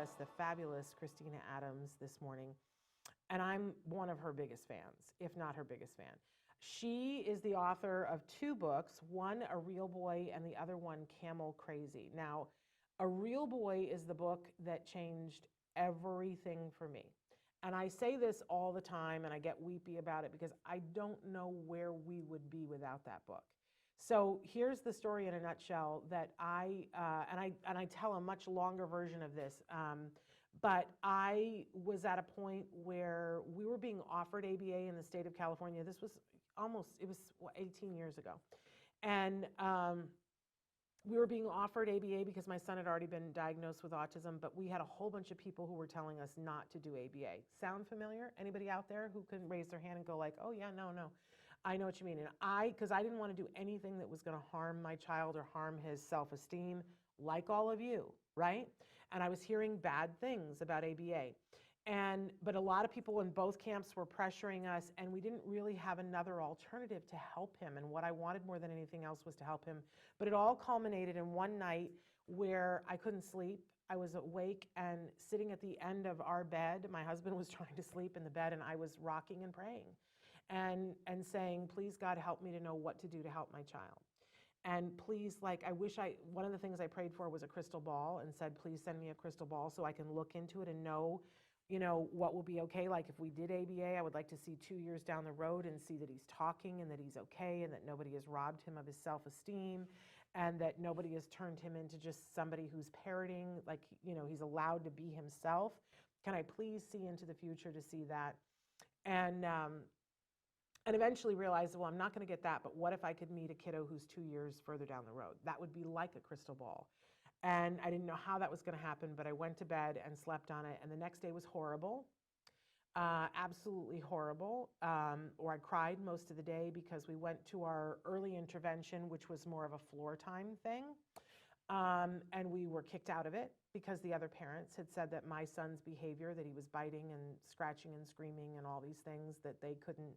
us the fabulous Christina Adams this morning, and I'm one of her biggest fans, if not her biggest fan. She is the author of 2 books, one A Real Boy and the other one Camel Crazy. Now, A Real Boy is the book that changed everything for me. And I say this all the time and I get weepy about it because I don't know where we would be without that book. So here's the story in a nutshell that I tell a much longer version of this. But I was at a point where we were being offered ABA in the state of California. This was it was 18 years ago. And we were being offered ABA because my son had already been diagnosed with autism, but we had a whole bunch of people who were telling us not to do ABA. Sound familiar? Anybody out there who can raise their hand and go like, oh yeah, no. I know what you mean. And because I didn't want to do anything that was going to harm my child or harm his self-esteem, like all of you, right? And I was hearing bad things about ABA. But a lot of people in both camps were pressuring us, and we didn't really have another alternative to help him. And what I wanted more than anything else was to help him. But it all culminated in one night where I couldn't sleep. I was awake and sitting at the end of our bed. My husband was trying to sleep in the bed, and I was rocking and praying and saying, please, God, help me to know what to do to help my child. And please, one of the things I prayed for was a crystal ball and said, please send me a crystal ball so I can look into it and know, what will be okay. Like if we did ABA, I would like to see 2 years down the road and see that he's talking and that he's okay and that nobody has robbed him of his self-esteem and that nobody has turned him into just somebody who's parroting, like, he's allowed to be himself. Can I please see into the future to see that? And eventually realized, well, I'm not going to get that, but what if I could meet a kiddo who's 2 years further down the road? That would be like a crystal ball. And I didn't know how that was going to happen, but I went to bed and slept on it. And the next day was horrible, absolutely horrible. Or I cried most of the day because we went to our early intervention, which was more of a floor time thing. And we were kicked out of it because the other parents had said that my son's behavior, that he was biting and scratching and screaming and all these things, that they couldn't,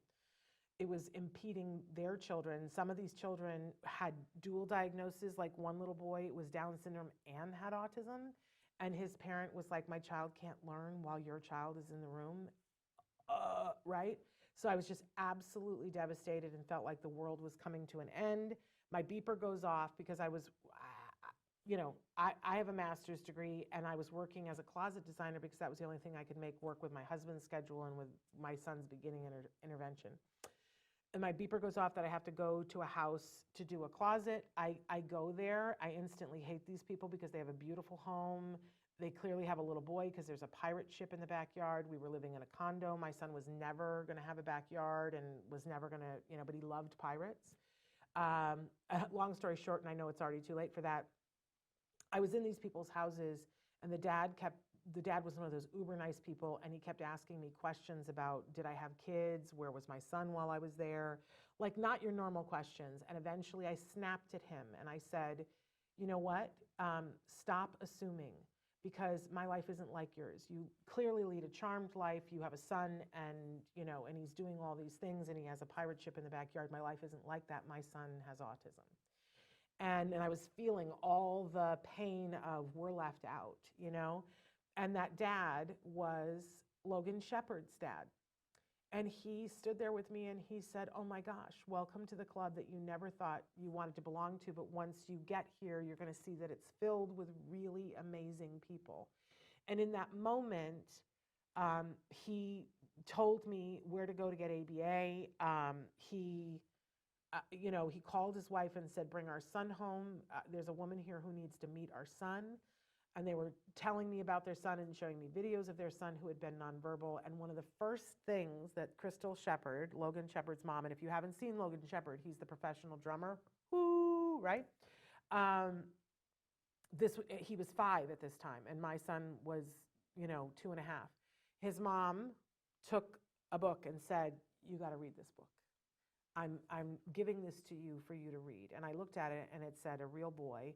it was impeding their children. Some of these children had dual diagnoses, like one little boy was Down syndrome and had autism. And his parent was like, my child can't learn while your child is in the room, right? So I was just absolutely devastated and felt like the world was coming to an end. My beeper goes off because I was, I have a master's degree and I was working as a closet designer because that was the only thing I could make work with my husband's schedule and with my son's beginning intervention. And my beeper goes off that I have to go to a house to do a closet. I go there. I instantly hate these people because they have a beautiful home. They clearly have a little boy because there's a pirate ship in the backyard. We were living in a condo. My son was never going to have a backyard and was never going to, but he loved pirates. Long story short, and I know it's already too late for that, I was in these people's houses and the dad was one of those uber nice people, and he kept asking me questions about, did I have kids? Where was my son while I was there? Like, not your normal questions. And eventually I snapped at him and I said, you know what? Stop assuming, because my life isn't like yours. You clearly lead a charmed life. You have a son and he's doing all these things and he has a pirate ship in the backyard. My life isn't like that. My son has autism. And I was feeling all the pain of we're left out, And that dad was Logan Shepherd's dad. And he stood there with me and he said, oh my gosh, welcome to the club that you never thought you wanted to belong to. But once you get here, you're going to see that it's filled with really amazing people. And in that moment, he told me where to go to get ABA. He called his wife and said, bring our son home. There's a woman here who needs to meet our son. And they were telling me about their son and showing me videos of their son who had been nonverbal. And one of the first things that Crystal Shepherd, Logan Shepherd's mom, and if you haven't seen Logan Shepherd, he's the professional drummer, whoo, right? He was 5 at this time, and my son was, 2.5. His mom took a book and said, you got to read this book. I'm giving this to you for you to read. And I looked at it and it said, A Real Boy.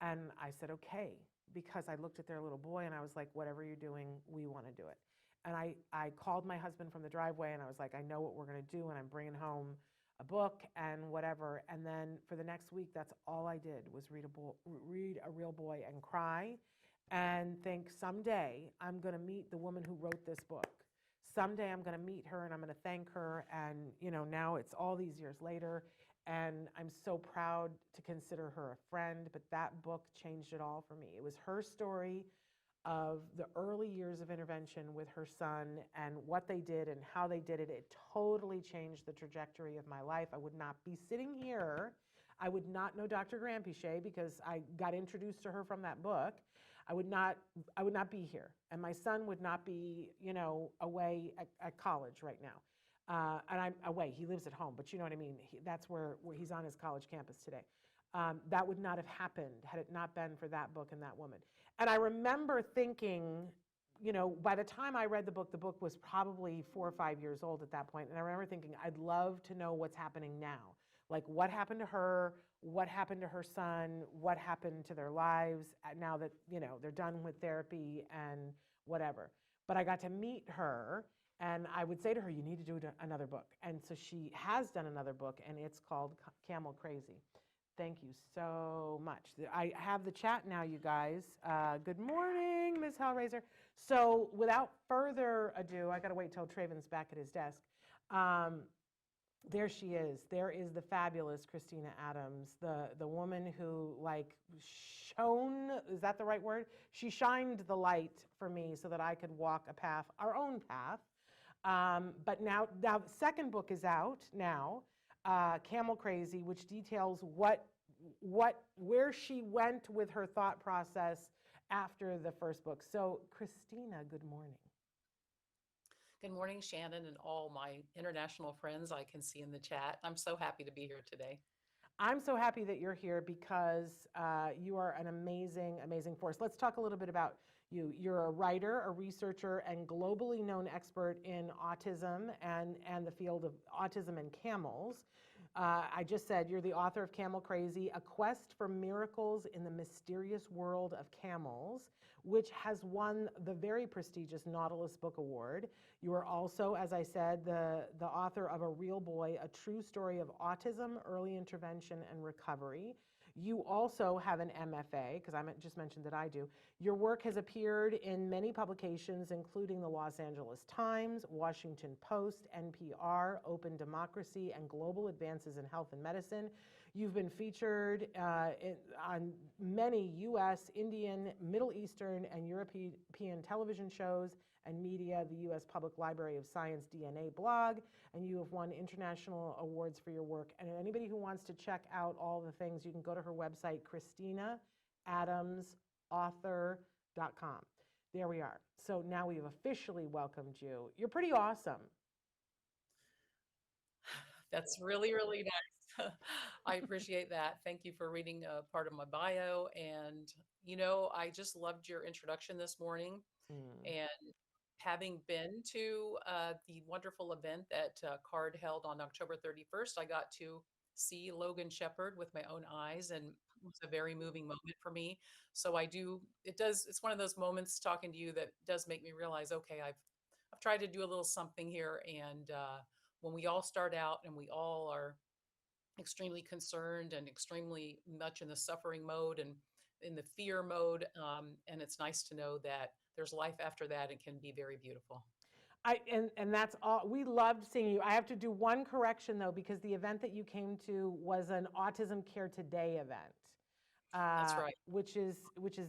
And I said, okay, because I looked at their little boy and I was like, whatever you're doing, we want to do it. And I called my husband from the driveway and I was like, I know what we're going to do, and I'm bringing home a book and whatever. And then for the next week, that's all I did was read A Real Boy and cry. and think someday I'm going to meet the woman who wrote this book. Someday I'm going to meet her and I'm going to thank her. And, now it's all these years later. And I'm so proud to consider her a friend. But that book changed it all for me. It was her story of the early years of intervention with her son and what they did and how they did it. It totally changed the trajectory of my life. I would not be sitting here. I would not know Dr. Granpeesheh because I got introduced to her from that book. I would not be here. And my son would not be, away at college right now. And I'm away. He lives at home, but you know what I mean? That's where he's on his college campus today. That would not have happened had it not been for that book and that woman. And I remember thinking, by the time I read the book was probably 4 or 5 years old at that point. And I remember thinking, I'd love to know what's happening now. Like what happened to her, what happened to her son, what happened to their lives now that, they're done with therapy and whatever. But I got to meet her and I would say to her, you need to do another book. And so she has done another book and it's called Camel Crazy. Thank you so much. I have the chat now, you guys. Good morning, Ms. Hellraiser. So without further ado, I got to wait till Traven's back at his desk. There she is. There is the fabulous Christina Adams, the woman who shone, is that the right word? She shined the light for me so that I could walk a path, our own path. But now the second book is out now. Camel Crazy, which details where she went with her thought process after the first book. So, Christina, good morning. Good morning, Shannon, and all my international friends I can see in the chat. I'm so happy to be here today. I'm so happy that you're here because you are an amazing, amazing force. Let's talk a little bit about you. You're a writer, a researcher, and globally known expert in autism and the field of autism and camels. I just said you're the author of Camel Crazy, A Quest for Miracles in the Mysterious World of Camels, which has won the very prestigious Nautilus Book Award. You are also, as I said, the author of A Real Boy, A True Story of Autism, Early Intervention and Recovery. You also have an MFA, because I just mentioned that I do. Your work has appeared in many publications, including the Los Angeles Times, Washington Post, NPR, Open Democracy, and Global Advances in Health and Medicine. You've been featured on many U.S., Indian, Middle Eastern, and European television shows and media, the U.S. Public Library of Science DNA blog, and you have won international awards for your work. And anybody who wants to check out all the things, you can go to her website, ChristinaAdamsAuthor.com. There we are. So now we've officially welcomed you. You're pretty awesome. That's really, really nice. I appreciate that. Thank you for reading part of my bio. And, I just loved your introduction this morning. And having been to the wonderful event that CARD held on October 31st, I got to see Logan Shepherd with my own eyes, and it was a very moving moment for me. So it's one of those moments talking to you that does make me realize, okay, I've tried to do a little something here. And when we all start out and we all are extremely concerned and extremely much in the suffering mode and in the fear mode, and it's nice to know that there's life after that. It can be very beautiful. And that's all. We loved seeing you. I have to do one correction though, because the event that you came to was an Autism Care Today event. That's right. Which is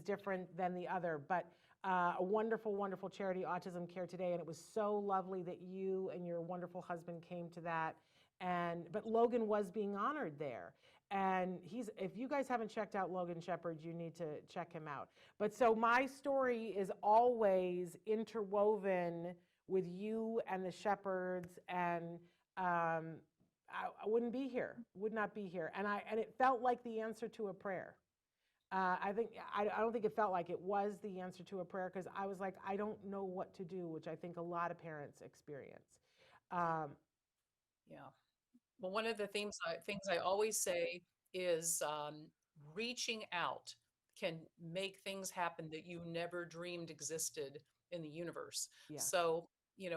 different than the other, but a wonderful, wonderful charity, Autism Care Today, and it was so lovely that you and your wonderful husband came to that. But Logan was being honored there. And if you guys haven't checked out Logan Shepherd, you need to check him out. But so my story is always interwoven with you and the Shepherds, and I wouldn't be here, would not be here. And it felt like the answer to a prayer. I don't think it felt like it was the answer to a prayer, because I was like, I don't know what to do, which I think a lot of parents experience. Yeah. Well, one of the things I always say is reaching out can make things happen that you never dreamed existed in the universe. Yeah. So,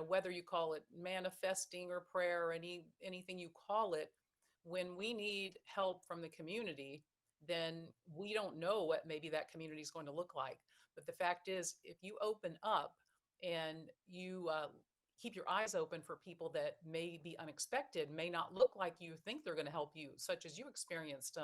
whether you call it manifesting or prayer or anything you call it, when we need help from the community, then we don't know what maybe that community is going to look like. But the fact is, if you open up and you keep your eyes open for people that may be unexpected, may not look like you think they're going to help you, such as you experienced.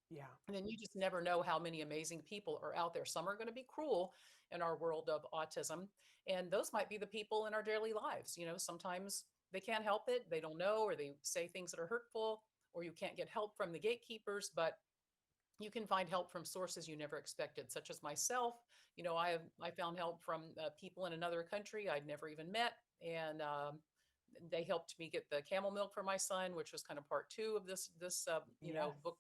Yeah. And then you just never know how many amazing people are out there. Some are going to be cruel in our world of autism, and those might be the people in our daily lives. Sometimes they can't help it, they don't know, or they say things that are hurtful, or you can't get help from the gatekeepers, but you can find help from sources you never expected, such as myself. I found help from people in another country I'd never even met, and they helped me get the camel milk for my son, which was kind of part two of this Yes. book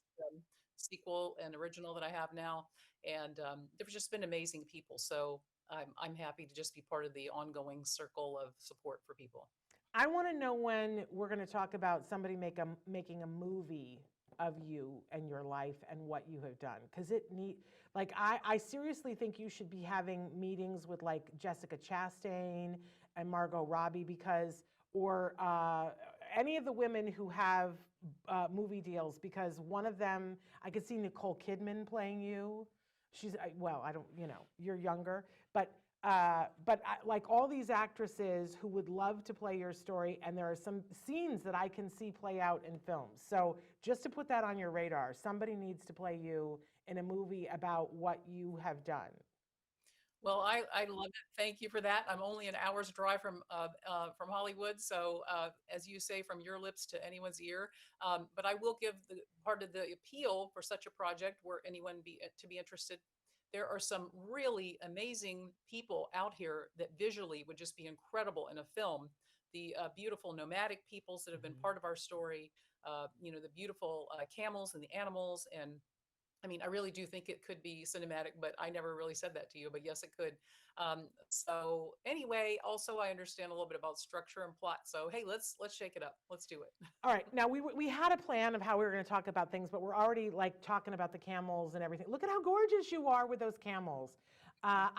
sequel and original that I have now. And they've just been amazing people. So I'm happy to just be part of the ongoing circle of support for people. I want to know when we're going to talk about somebody making a movie of you and your life and what you have done. Because I seriously think you should be having meetings with like Jessica Chastain and Margot Robbie or any of the women who have movie deals, because one of them, I could see Nicole Kidman playing you. Well, I don't, you're younger, like all these actresses who would love to play your story, and there are some scenes that I can see play out in films. So just to put that on your radar, somebody needs to play you in a movie about what you have done. Well, I love it. Thank you for that. I'm only an hour's drive from Hollywood, so as you say, from your lips to anyone's ear. But I will give the part of the appeal for such a project where anyone be interested. There are some really amazing people out here that visually would just be incredible in a film. The beautiful nomadic peoples that have been part of our story, the beautiful camels and the animals. And I mean, I really do think it could be cinematic, but I never really said that to you, but yes, it could. So anyway, also I understand a little bit about structure and plot. So, hey, let's shake it up. Let's do it. All right. Now we had a plan of how we were going to talk about things, but we're already like talking about the camels and everything. Look at how gorgeous you are with those camels. How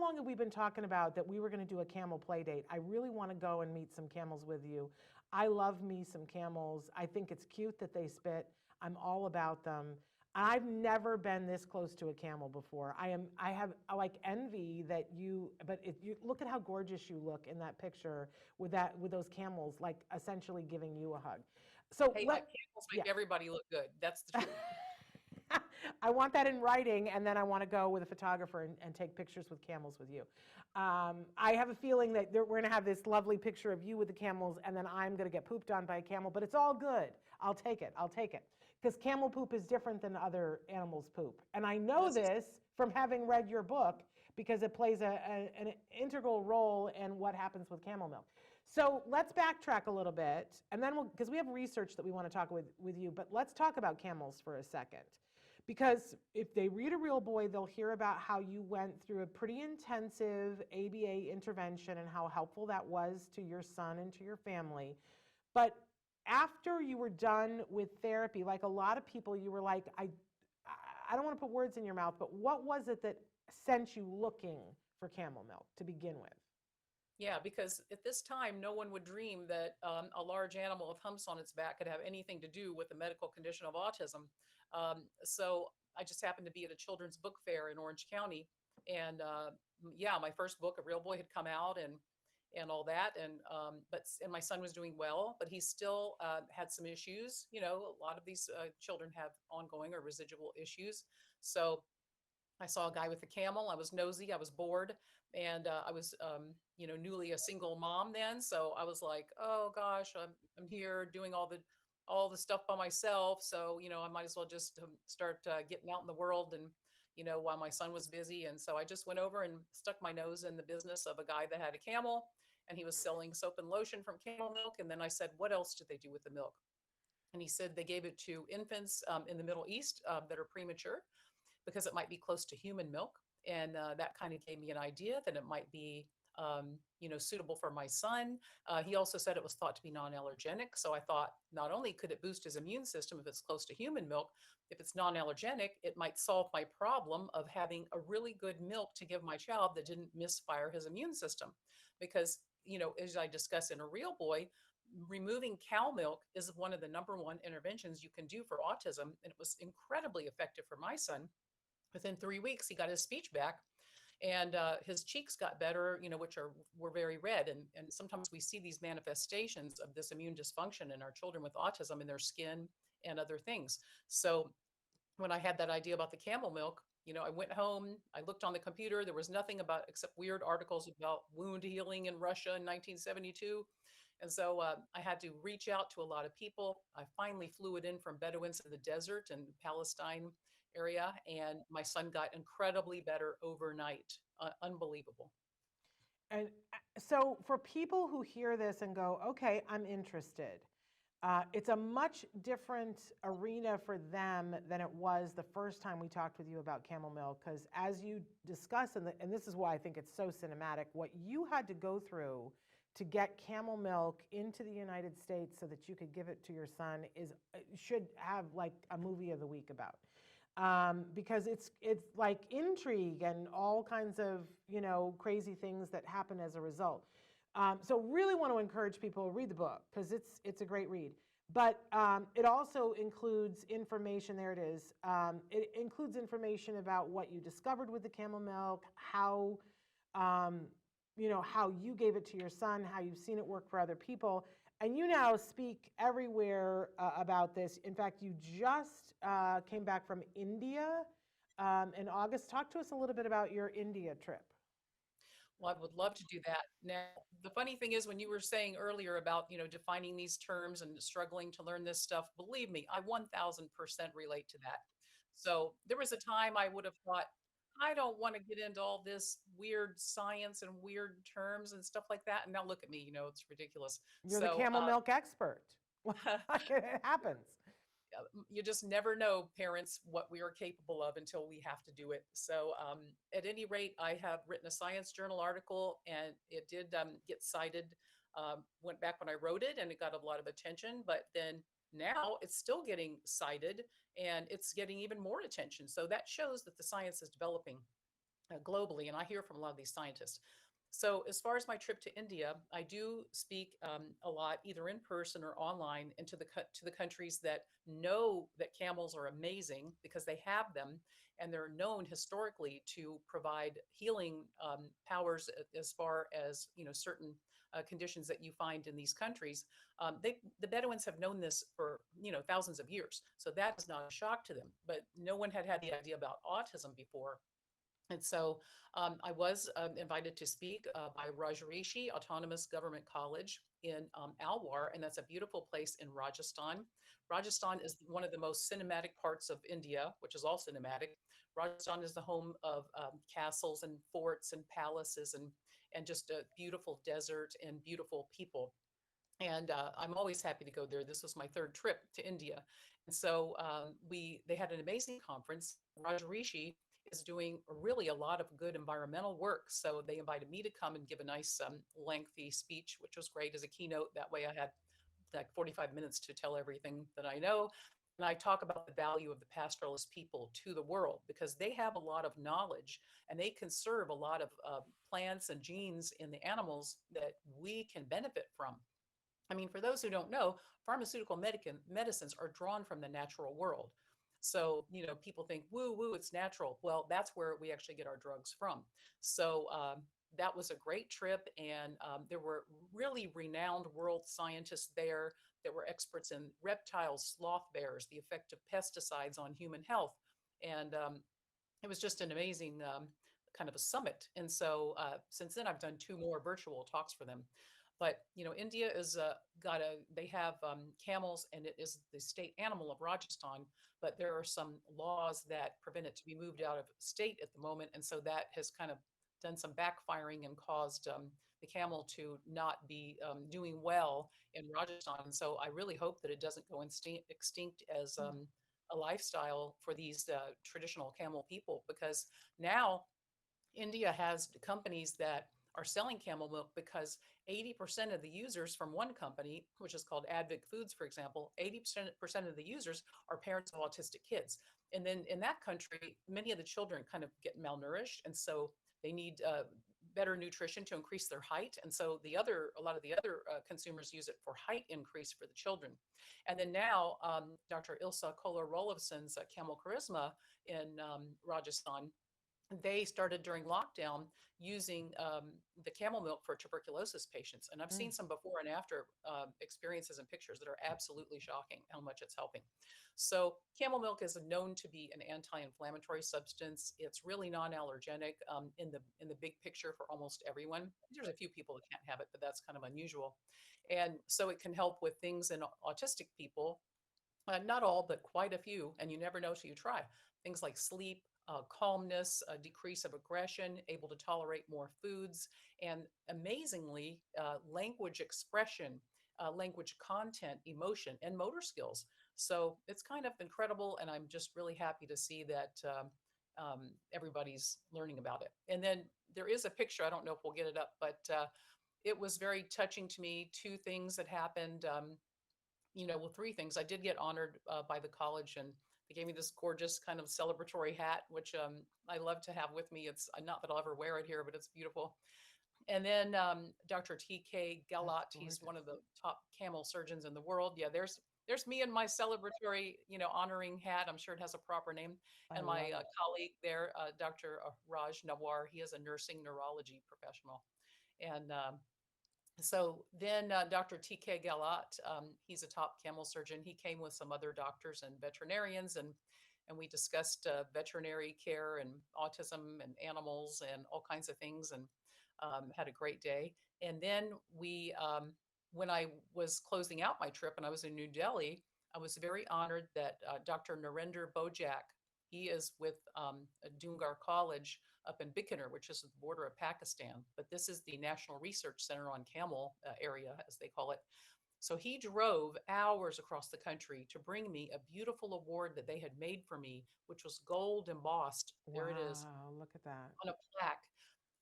long have we been talking about that we were going to do a camel play date? I really want to go and meet some camels with you. I love me some camels. I think it's cute that they spit. I'm all about them. I've never been this close to a camel before. I have like envy that you look at how gorgeous you look in that picture with those camels, like essentially giving you a hug. So Hey, camels make everybody look good. That's the truth. I want that in writing, and then I want to go with a photographer and take pictures with camels with you. I have a feeling that we're going to have this lovely picture of you with the camels, and then I'm going to get pooped on by a camel, but it's all good. I'll take it. Because camel poop is different than other animals' poop. And I know this from having read your book, because it plays an integral role in what happens with camel milk. So let's backtrack a little bit, and then because we have research that we want to talk with you, but let's talk about camels for a second. Because if they read A Real Boy, they'll hear about how you went through a pretty intensive ABA intervention and how helpful that was to your son and to your family. But after you were done with therapy, like a lot of people, you were like, I don't want to put words in your mouth, but what was it that sent you looking for camel milk to begin with? Yeah, because at this time, no one would dream that a large animal with humps on its back could have anything to do with the medical condition of autism. So I just happened to be at a children's book fair in Orange County. And yeah, my first book, A Real Boy, had come out and all that. And my son was doing well, but he still had some issues. A lot of these children have ongoing or residual issues. So I saw a guy with a camel. I was nosy. I was bored. And I was, newly a single mom then. So I was like, oh gosh, I'm here doing all the stuff by myself. So, I might as well just start getting out in the world and, while my son was busy. And so I just went over and stuck my nose in the business of a guy that had a camel, and he was selling soap and lotion from camel milk. And then I said, what else did they do with the milk? And he said they gave it to infants in the Middle East that are premature, because it might be close to human milk. And that kind of gave me an idea that it might be, suitable for my son. He also said it was thought to be non-allergenic. So I thought not only could it boost his immune system if it's close to human milk, if it's non-allergenic, it might solve my problem of having a really good milk to give my child that didn't misfire his immune system. Because, as I discussed in A Real Boy, removing cow milk is one of the number one interventions you can do for autism. And it was incredibly effective for my son. Within 3 weeks, he got his speech back, and his cheeks got better, which were very red. And sometimes we see these manifestations of this immune dysfunction in our children with autism in their skin and other things. So when I had that idea about the camel milk, I went home, I looked on the computer, there was nothing about except weird articles about wound healing in Russia in 1972. And so I had to reach out to a lot of people. I finally flew it in from Bedouins in the desert in Palestine area, and my son got incredibly better overnight. Unbelievable. And so for people who hear this and go, okay, I'm interested, it's a much different arena for them than it was the first time we talked with you about Camel Milk, because as you discuss, and this is why I think it's so cinematic, what you had to go through to get Camel Milk into the United States so that you could give it to your son should have like a movie of the week about. Because it's like intrigue and all kinds of crazy things that happen as a result. So really want to encourage people to read the book because it's a great read. But it also includes information. There it is. It includes information about what you discovered with the camel milk, how how you gave it to your son, how you've seen it work for other people. And you now speak everywhere about this. In fact, you just came back from India in August. Talk to us a little bit about your India trip. Well, I would love to do that. Now, the funny thing is, when you were saying earlier about, defining these terms and struggling to learn this stuff, believe me, I 1000% relate to that. So there was a time I would have thought, I don't want to get into all this weird science and weird terms and stuff like that. And now look at me, it's ridiculous. You're the camel milk expert. It happens. You just never know, parents, what we are capable of until we have to do it. So at any rate, I have written a Science Journal article, and it did get cited. Went back when I wrote it, and it got a lot of attention. But then now it's still getting cited, and it's getting even more attention. So that shows that the science is developing globally, and I hear from a lot of these scientists. So as far as my trip to India, I do speak a lot, either in person or online, into to the countries that know that camels are amazing because they have them, and they're known historically to provide healing powers as far as certain conditions that you find in these countries. The Bedouins have known this for thousands of years, so that is not a shock to them. But no one had the idea about autism before. And so I was invited to speak by Rajrishi Autonomous Government College in Alwar, and that's a beautiful place in Rajasthan. Rajasthan is one of the most cinematic parts of India, which is all cinematic. Rajasthan is the home of castles and forts and palaces and just a beautiful desert and beautiful people. And I'm always happy to go there. This was my third trip to India. And so they had an amazing conference. Rajrishi is doing really a lot of good environmental work. So they invited me to come and give a nice lengthy speech, which was great as a keynote. That way I had like 45 minutes to tell everything that I know. And I talk about the value of the pastoralist people to the world because they have a lot of knowledge and they conserve a lot of plants and genes in the animals that we can benefit from. I mean, for those who don't know, pharmaceutical medicines are drawn from the natural world. So, people think, woo, woo, it's natural. Well, that's where we actually get our drugs from. So that was a great trip. And there were really renowned world scientists there that were experts in reptiles, sloth bears, the effect of pesticides on human health. And it was just an amazing kind of a summit. And so since then, I've done 2 more virtual talks for them. But India is they have camels, and it is the state animal of Rajasthan. But there are some laws that prevent it to be moved out of state at the moment, and so that has kind of done some backfiring and caused the camel to not be doing well in Rajasthan. And so I really hope that it doesn't go extinct as a lifestyle for these traditional camel people, because now India has companies that are selling camel milk because 80% of the users from one company, which is called Advic Foods, for example, 80% of the users are parents of autistic kids. And then in that country, many of the children kind of get malnourished. And so they need better nutrition to increase their height. And so a lot of the other consumers use it for height increase for the children. And then now, Dr. Ilsa Kolar-Rolovson's Camel Charisma in Rajasthan, they started during lockdown using the camel milk for tuberculosis patients. And I've Mm. seen some before and after experiences and pictures that are absolutely shocking how much it's helping. So camel milk is known to be an anti-inflammatory substance. It's really non-allergenic in the big picture for almost everyone. There's a few people that can't have it, but that's kind of unusual. And so it can help with things in autistic people, not all, but quite a few, and you never know till you try. Things like sleep, calmness, a decrease of aggression, able to tolerate more foods, and amazingly, language expression, language content, emotion, and motor skills. So it's kind of incredible, and I'm just really happy to see that everybody's learning about it. And then there is a picture, I don't know if we'll get it up, but it was very touching to me. Two things that happened. Well, three things. I did get honored by the college, and they gave me this gorgeous kind of celebratory hat, which I love to have with me. It's not that I'll ever wear it here, but it's beautiful. And then Dr. T.K. Galat, he's one of the top camel surgeons in the world. Yeah, there's me in my celebratory, honoring hat. I'm sure it has a proper name. And my colleague there, Dr. Raj Nawar, he is a nursing neurology professional. And so then Dr. T.K. Galat, he's a top camel surgeon. He came with some other doctors and veterinarians, and we discussed veterinary care and autism and animals and all kinds of things, and had a great day. And then when I was closing out my trip and I was in New Delhi, I was very honored that Dr. Narendra Bojak, he is with Dungar College up in Bikaner, which is at the border of Pakistan. But this is the National Research Center on Camel area, as they call it. So he drove hours across the country to bring me a beautiful award that they had made for me, which was gold embossed. There it is. Wow, look at that. On a plaque.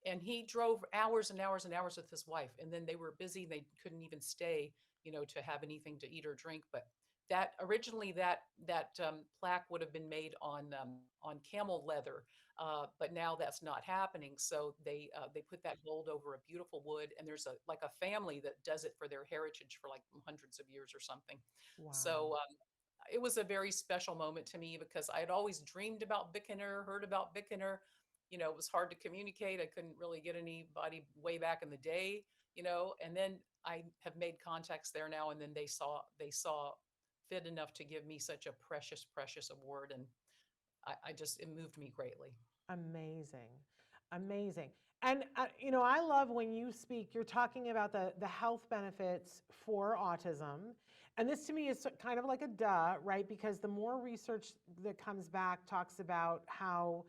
And he drove hours and hours and hours with his wife. And then they were busy. They couldn't even stay, to have anything to eat or drink. But that originally that plaque would have been made on camel leather, but now that's not happening. So they put that gold over a beautiful wood, and there's a family that does it for their heritage for like hundreds of years or something. Wow. So it was a very special moment to me because I had always dreamed about Bikaner, heard about Bikaner. It was hard to communicate. I couldn't really get anybody way back in the day, and then I have made contacts there now, and then they saw fit enough to give me such a precious, precious award. And it moved me greatly. Amazing. Amazing. And, I love when you speak, you're talking about the health benefits for autism. And this to me is kind of like a duh, right? Because the more research that comes back talks about how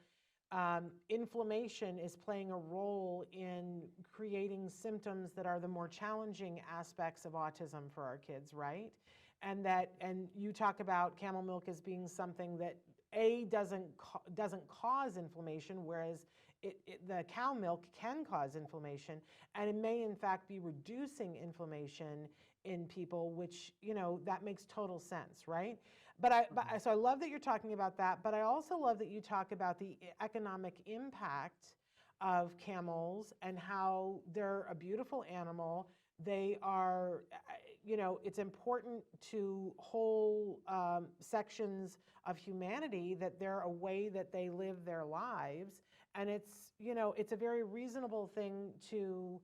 inflammation is playing a role in creating symptoms that are the more challenging aspects of autism for our kids, right? And you talk about camel milk as being something that doesn't cause inflammation, whereas the cow milk can cause inflammation, and it may in fact be reducing inflammation in people, which that makes total sense, right? So I love that you're talking about that, but I also love that you talk about the economic impact of camels and how they're a beautiful animal. They are, it's important to whole sections of humanity that they're a way that they live their lives. And it's a very reasonable thing to,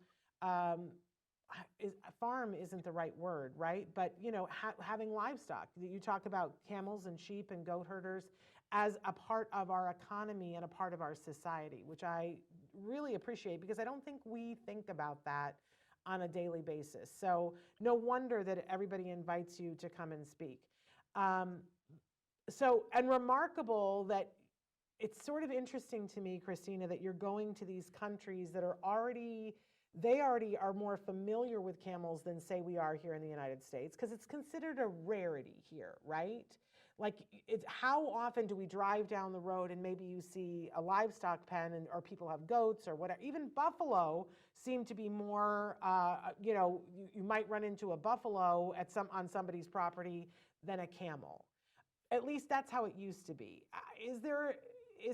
farm isn't the right word, right? But, having livestock. You talk about camels and sheep and goat herders as a part of our economy and a part of our society, which I really appreciate because I don't think we think about that on a daily basis. So no wonder that everybody invites you to come and speak. And remarkable that it's sort of interesting to me, Christina, that you're going to these countries that are already are more familiar with camels than, say, we are here in the United States, because it's considered a rarity here, right? Like, how often do we drive down the road and maybe you see a livestock pen or people have goats or whatever? Even buffalo seem to be more, you might run into a buffalo on somebody's property than a camel. At least that's how it used to be. Is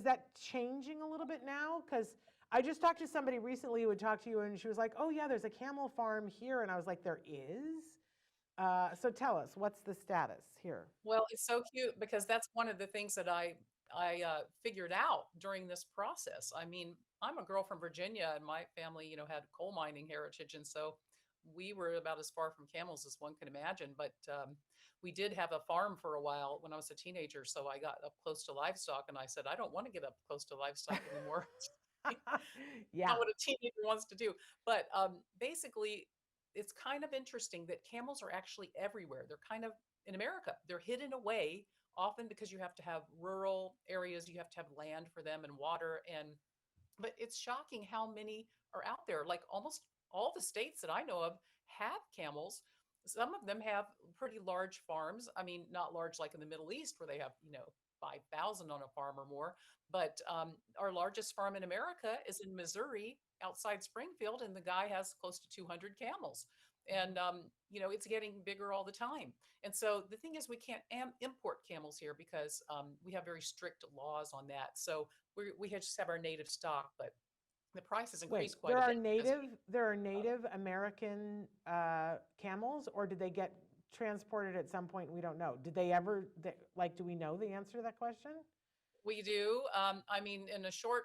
that changing a little bit now? Because I just talked to somebody recently who would talk to you, and she was like, "Oh yeah, there's a camel farm here," and I was like, "There is." So tell us, what's the status here? Well, it's so cute because that's one of the things that I figured out during this process. I mean, I'm a girl from Virginia, and my family, had coal mining heritage, and so we were about as far from camels as one can imagine. But we did have a farm for a while when I was a teenager, so I got up close to livestock, and I said, I don't want to get up close to livestock anymore. Yeah. Not what a teenager wants to do. But basically, it's kind of interesting that camels are actually everywhere. They're kind of in America. They're hidden away often because you have to have rural areas, you have to have land for them and water. But it's shocking how many are out there. Like almost all the states that I know of have camels. Some of them have pretty large farms. I mean, not large like in the Middle East where they have, 5,000 on a farm or more. But our largest farm in America is in Missouri outside Springfield, and the guy has close to 200 camels. And, it's getting bigger all the time. And so the thing is, we can't import camels here because we have very strict laws on that. So we just have our native stock, but the price has Wait, increased quite a bit because we, there are Native American camels, or did they get transported at some point? We don't know. Did they ever, like, do we know the answer to that question? we do. I mean, in a short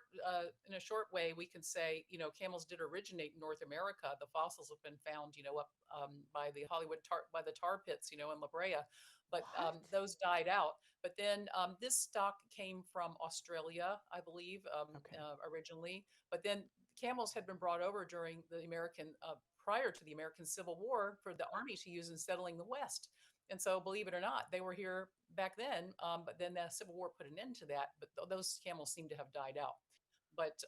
way, we can say, camels did originate in North America. The fossils have been found, up by the by the tar pits, in La Brea, but What? those died out. But then this stock came from Australia, I believe, Okay. originally. But then camels had been brought over during the prior to the American Civil War for the army to use in settling the West. And so, believe it or not, they were here back then. But then the Civil War put an end to that. But those camels seem to have died out. But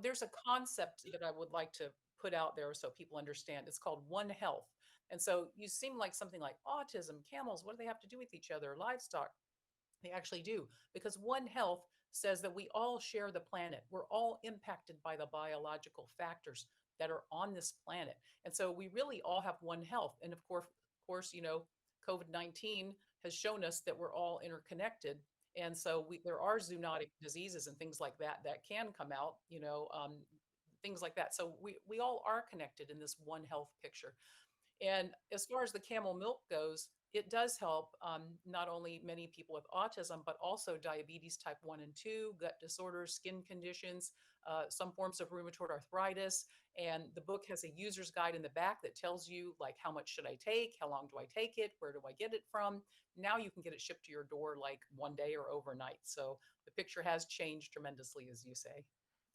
there's a concept that I would like to put out there so people understand. It's called One Health. And so you seem like something like autism, camels. What do they have to do with each other? Livestock. They actually do, because One Health says that we all share the planet. We're all impacted by the biological factors that are on this planet. And so we really all have one health. And of course, COVID-19 has shown us that we're all interconnected. And so there are zoonotic diseases and things like that that can come out, things like that. So we all are connected in this one health picture. And as far as the camel milk goes, it does help not only many people with autism, but also diabetes type 1 and 2, gut disorders, skin conditions, some forms of rheumatoid arthritis. And the book has a user's guide in the back that tells you, like, how much should I take? How long do I take it? Where do I get it from? Now you can get it shipped to your door like one day or overnight. So the picture has changed tremendously, as you say.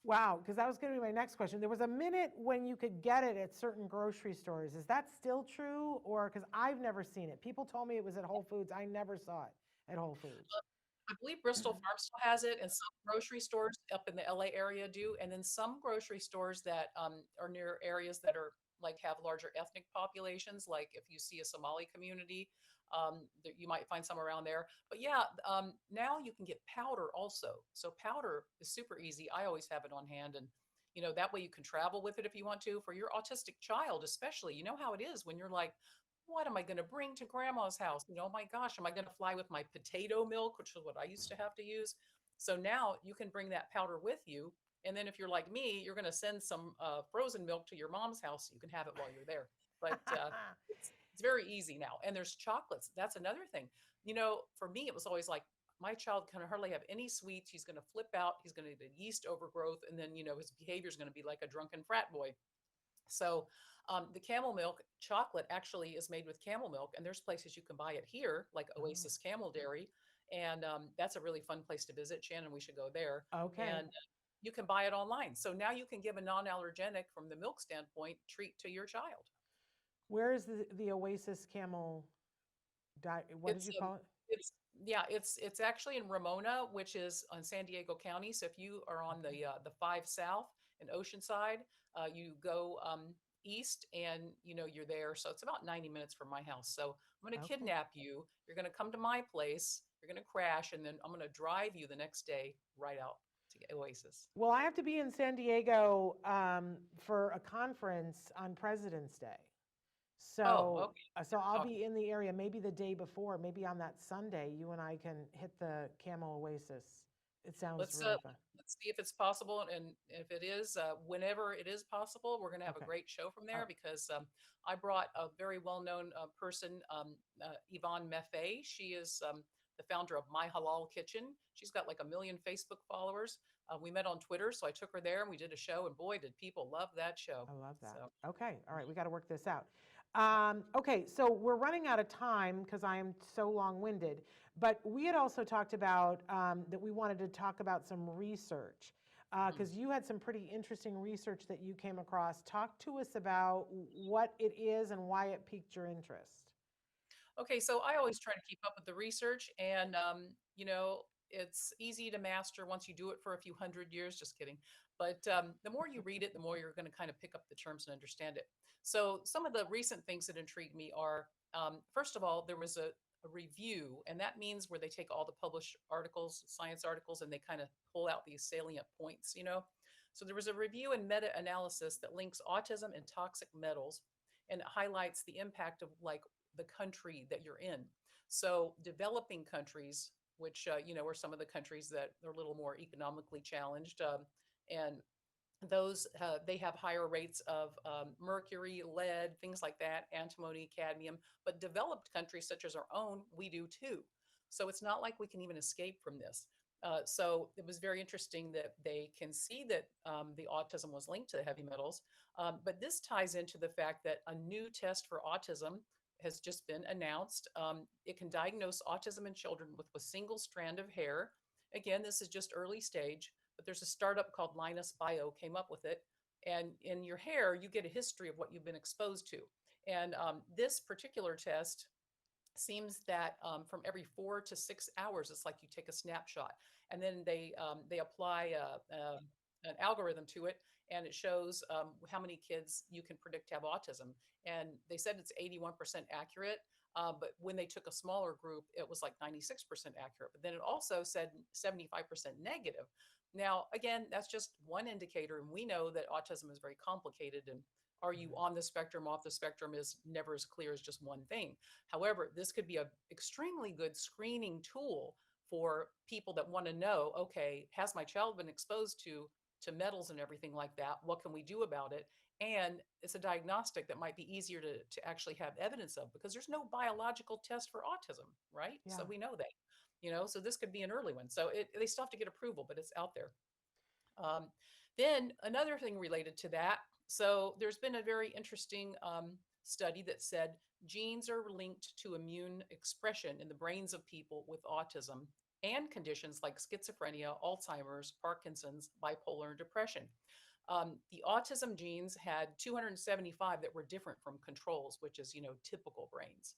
Wow, because that was going to be my next question. There was a minute when you could get it at certain grocery stores. Is that still true? Or because I've never seen it. People told me it was at Whole Foods. I never saw it at Whole Foods. I believe Bristol Farm still has it, and some grocery stores up in the LA area do, and then some grocery stores that are near areas that are like have larger ethnic populations. Like if you see a Somali community, you might find some around there. But yeah, now you can get powder also. So powder is super easy. I always have it on hand, and that way you can travel with it if you want to. For your autistic child, especially, you know how it is when you're like, what am I going to bring to grandma's house? Oh my gosh, am I going to fly with my potato milk, which is what I used to have to use? So now you can bring that powder with you. And then if you're like me, you're going to send some frozen milk to your mom's house so you can have it while you're there. But it's very easy now. And there's chocolates. That's another thing. For me, it was always like, my child can hardly have any sweets. He's going to flip out. He's going to get yeast overgrowth. And then, his behavior is going to be like a drunken frat boy. So the camel milk chocolate actually is made with camel milk, and there's places you can buy it here, like Oasis Camel Dairy, and that's a really fun place to visit. Shannon, we should go there. Okay. And you can buy it online. So now you can give a non-allergenic, from the milk standpoint, treat to your child. Where is the Oasis Camel diet? What did It's you call it? it's yeah, it's actually in Ramona, which is on San Diego County. So if you are on the 5 South in Oceanside, you go east, and you're there. So it's about 90 minutes from my house. So I'm going to Okay. kidnap you. You're going to come to my place. You're going to crash, and then I'm going to drive you the next day right out to get Oasis. Well, I have to be in San Diego for a conference on President's Day. Oh, So, okay. so I'll Talk. be in the area maybe the day before, maybe on that Sunday, you and I can hit the Camel Oasis It sounds Let's really fun. let's see if it's possible, and if it is, whenever it is possible, we're going to have a Okay. great show from All there because I brought a very well-known person, Yvonne Meffay. She is the founder of My Halal Kitchen. She's got like 1 million Facebook followers. We met on Twitter, so I took her there and we did a show, and boy, did people love that show. I love that. So, Okay. All right. We got to work this out. Okay. So we're running out of time because I am so long-winded. But we had also talked about that we wanted to talk about some research because you had some pretty interesting research that you came across. Talk to us about what it is and why it piqued your interest. okay, so I always try to keep up with the research, and it's easy to master once you do it for a few hundred years. Just kidding. But the more you read it, the more you're going to kind of pick up the terms and understand it. So some of the recent things that intrigue me are, first of all, there was a review, and that means where they take all the published articles, science articles, and they kind of pull out these salient points. So there was a review and meta-analysis that links autism and toxic metals, and it highlights the impact of like the country that you're in. So developing countries, which are some of the countries that are a little more economically challenged, and those they have higher rates of mercury, lead, things like that, antimony, cadmium. But developed countries such as our own, we do too. So it's not like we can even escape from this. So it was very interesting that they can see that the autism was linked to the heavy metals. But this ties into the fact that a new test for autism has just been announced. It can diagnose autism in children with a single strand of hair. Again, this is just early stage, but there's a startup called Linus Bio came up with it. And in your hair, you get a history of what you've been exposed to. And this particular test seems that from every 4 to 6 hours, it's like you take a snapshot, and then they apply an algorithm to it, and it shows how many kids you can predict to have autism. And they said it's 81% accurate. But when they took a smaller group, it was like 96% accurate. But then it also said 75% negative. Now, again, that's just one indicator, and we know that autism is very complicated, and are you on the spectrum, off the spectrum is never as clear as just one thing. However, this could be an extremely good screening tool for people that want to know, okay, has my child been exposed to metals and everything like that? What can we do about it? And it's a diagnostic that might be easier to actually have evidence of because there's no biological test for autism, right? Yeah. So we know that, so this could be an early one. So they still have to get approval, but it's out there. Um, then another thing related to that, so there's been a very interesting study that said genes are linked to immune expression in the brains of people with autism and conditions like schizophrenia, Alzheimer's, Parkinson's, bipolar, and depression. The autism genes had 275 that were different from controls, which is, typical brains.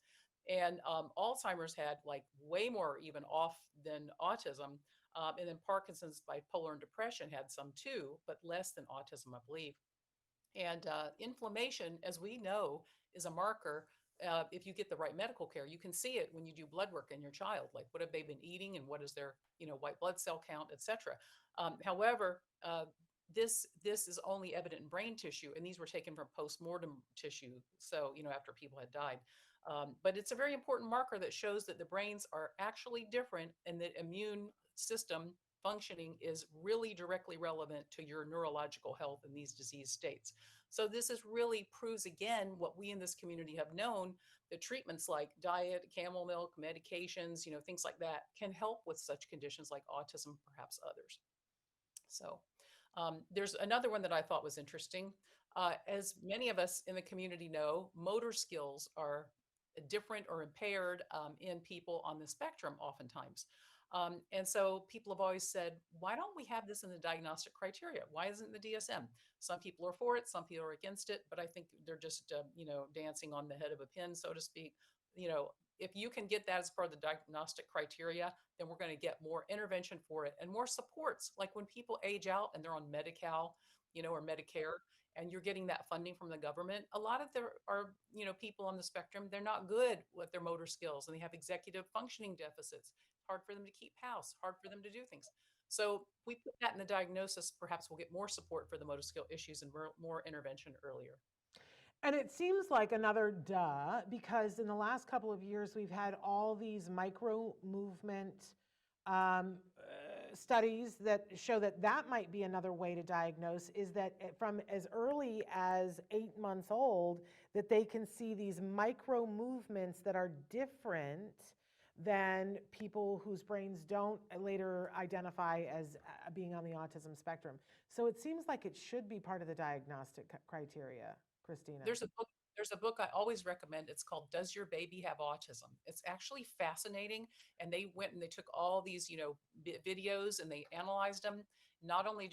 And Alzheimer's had like way more even off than autism. And then Parkinson's, bipolar, and depression had some too, but less than autism, I believe. And inflammation, as we know, is a marker. If you get the right medical care, you can see it when you do blood work in your child, like what have they been eating and what is their, white blood cell count, etc. However, this is only evident in brain tissue, and these were taken from post-mortem tissue, so after people had died. But it's a very important marker that shows that the brains are actually different, and that immune system functioning is really directly relevant to your neurological health in these disease states. So this is really proves again what we in this community have known, that treatments like diet, camel milk, medications, things like that can help with such conditions like autism, perhaps others. So there's another one that I thought was interesting. As many of us in the community know, motor skills are different or impaired in people on the spectrum oftentimes. And so people have always said, why don't we have this in the diagnostic criteria? Why isn't the DSM? Some people are for it, some people are against it, but I think they're just, dancing on the head of a pin, so to speak. If you can get that as part of the diagnostic criteria, then we're going to get more intervention for it and more supports. Like when people age out and they're on Medi-Cal, or Medicare, and you're getting that funding from the government, a lot of there are, people on the spectrum, they're not good with their motor skills and they have executive functioning deficits. Hard for them to keep house, hard for them to do things. So we put that in the diagnosis, perhaps we'll get more support for the motor skill issues and more intervention earlier. And it seems like another duh, because in the last couple of years, we've had all these micro movement studies that show that that might be another way to diagnose, is that from as early as 8 months old, that they can see these micro movements that are different than people whose brains don't later identify as being on the autism spectrum. So it seems like it should be part of the diagnostic criteria, Christina. There's a book I always recommend. It's called Does Your Baby Have Autism? It's actually fascinating. And they went and they took all these, videos and they analyzed them. Not only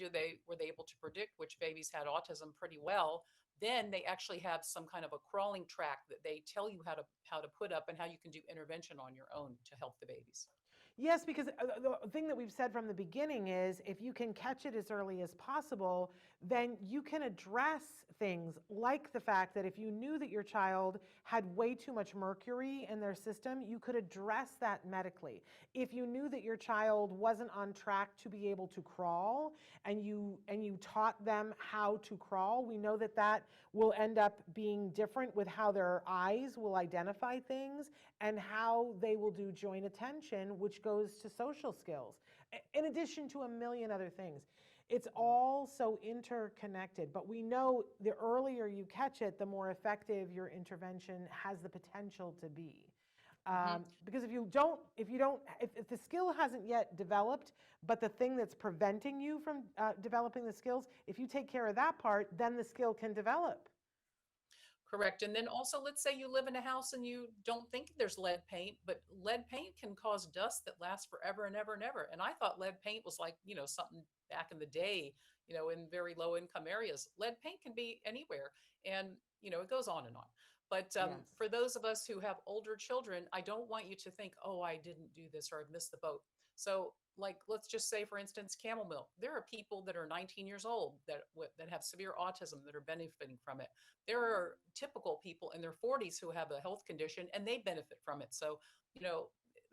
were they able to predict which babies had autism pretty well, then they actually have some kind of a crawling track that they tell you how to put up and how you can do intervention on your own to help the babies. Yes, because the thing that we've said from the beginning is if you can catch it as early as possible, then you can address things like the fact that if you knew that your child had way too much mercury in their system, you could address that medically. If you knew that your child wasn't on track to be able to crawl and you taught them how to crawl, we know that that will end up being different with how their eyes will identify things and how they will do joint attention, which goes to social skills, in addition to a million other things. It's all so interconnected, but we know the earlier you catch it, the more effective your intervention has the potential to be. Because if the skill hasn't yet developed, but the thing that's preventing you from developing the skills, if you take care of that part, then the skill can develop. Correct. And then also, let's say you live in a house and you don't think there's lead paint, but lead paint can cause dust that lasts forever and ever and ever. And I thought lead paint was like, something back in the day, in very low income areas. Lead paint can be anywhere. And, it goes on and on. But Yes. For those of us who have older children, I don't want you to think, oh, I didn't do this or I've missed the boat. So like, let's just say, for instance, Camel Milk. There are people that are 19 years old that have severe autism that are benefiting from it. There are typical people in their 40s who have a health condition and they benefit from it. So,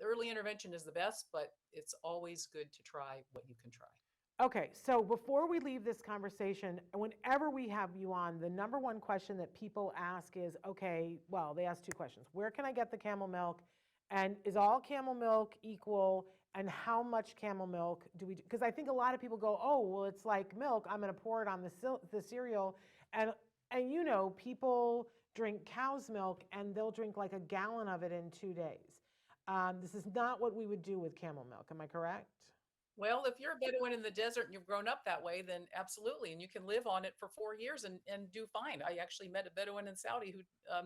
early intervention is the best, but it's always good to try what you can try. Okay, so before we leave this conversation, whenever we have you on, the number one question that people ask is, okay, well, they ask two questions. Where can I get the Camel Milk? And is all Camel Milk equal? And how much Camel Milk do we do? Because I think a lot of people go, oh, well, it's like milk. I'm going to pour it on the cereal. And people drink cow's milk and they'll drink like a gallon of it in 2 days. This is not what we would do with Camel Milk. Am I correct? Well, if you're a Bedouin in the desert and you've grown up that way, then absolutely. And you can live on it for 4 years and do fine. I actually met a Bedouin in Saudi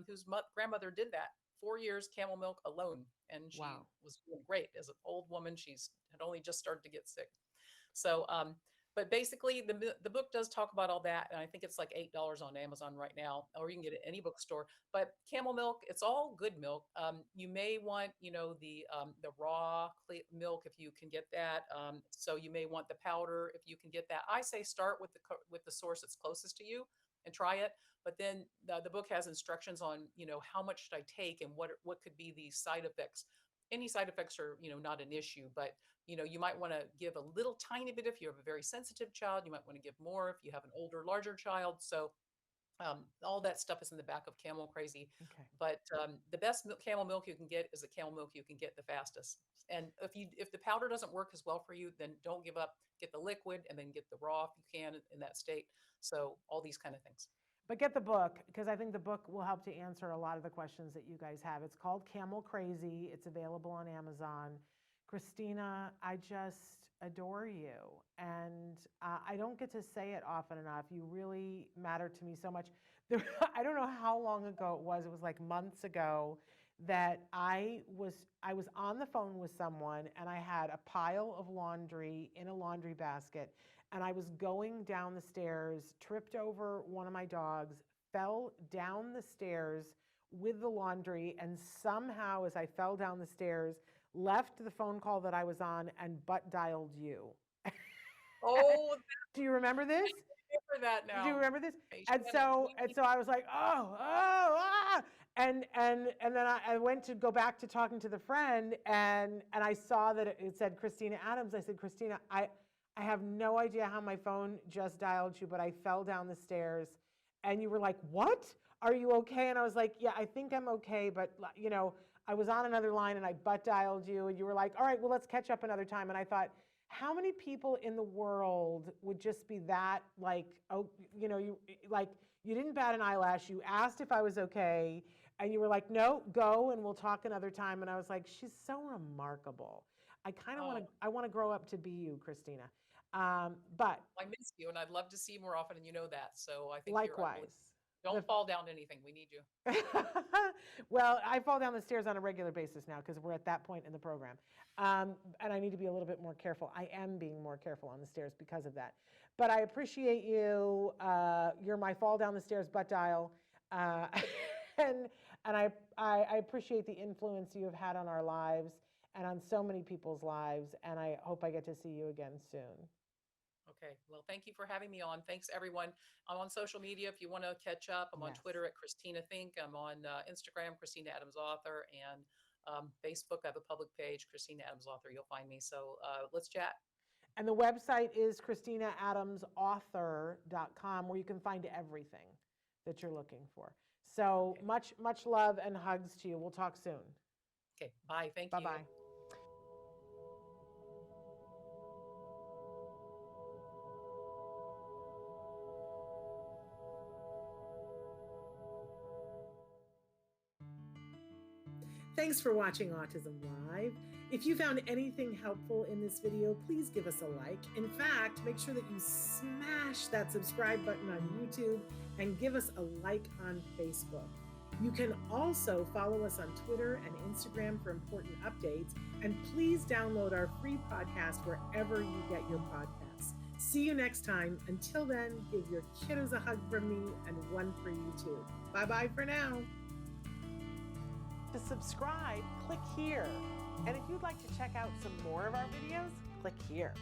whose grandmother did that. 4 years Camel Milk alone. And she was doing great. As an old woman, had only just started to get sick. So, but basically the book does talk about all that. And I think it's like $8 on Amazon right now, or you can get it at any bookstore. But Camel Milk, it's all good milk. You may want, the raw milk if you can get that. So you may want the powder if you can get that. I say start with the source that's closest to you and try it. But then the book has instructions on, how much should I take and what could be the side effects. Any side effects are, not an issue, but, you might want to give a little tiny bit if you have a very sensitive child. You might want to give more if you have an older, larger child. So all that stuff is in the back of Camel Crazy. Okay. But the best Camel Milk you can get is the Camel Milk you can get the fastest. And if the powder doesn't work as well for you, then don't give up. Get the liquid and then get the raw if you can in that state. So all these kind of things. But get the book, because I think the book will help to answer a lot of the questions that you guys have. It's called Camel Crazy. It's available on Amazon. Christina, I just adore you. And I don't get to say it often enough. You really matter to me so much. I don't know how long ago it was. It was like months ago that I was on the phone with someone and I had a pile of laundry in a laundry basket. And I was going down the stairs, tripped over one of my dogs, fell down the stairs with the laundry, and somehow as I fell down the stairs, left the phone call that I was on and butt dialed you. Oh, do you remember this? I remember that now. Do you remember this? And so I was like, and then I went to go back to talking to the friend, and I saw that it said Christina Adams. I said, Christina, I have no idea how my phone just dialed you, but I fell down the stairs. And you were like, what? Are you okay? And I was like, yeah, I think I'm okay. But, I was on another line and I butt dialed you. And you were like, all right, well, let's catch up another time. And I thought, how many people in the world would just be that like, oh, you know, you didn't bat an eyelash, you asked if I was okay, and you were like, no, go and we'll talk another time. And I was like, she's so remarkable. I kind of I want to grow up to be you, Christina. But I miss you, and I'd love to see you more often, and you know that. So I think likewise. don't fall down to anything. We need you. Well, I fall down the stairs on a regular basis now because we're at that point in the program. And I need to be a little bit more careful. I am being more careful on the stairs because of that. But I appreciate you. You're my fall down the stairs butt dial. And I appreciate the influence you have had on our lives and on so many people's lives. And I hope I get to see you again soon. Okay. Well, thank you for having me on. Thanks, everyone. I'm on social media if you want to catch up. I'm on Twitter at Christina Think. I'm on Instagram, Christina Adams Author, and Facebook. I have a public page, Christina Adams Author. You'll find me. So let's chat. And the website is ChristinaAdamsAuthor.com, where you can find everything that you're looking for. So much love and hugs to you. We'll talk soon. Okay. Bye. Thank you. Bye-bye. Thanks for watching Autism Live. If you found anything helpful in this video, please give us a like. In fact, make sure that you smash that subscribe button on YouTube and give us a like on Facebook. You can also follow us on Twitter and Instagram for important updates. And please download our free podcast wherever you get your podcasts. See you next time. Until then, give your kiddos a hug from me and one for you too. Bye-bye for now. To subscribe, click here. And if you'd like to check out some more of our videos, click here.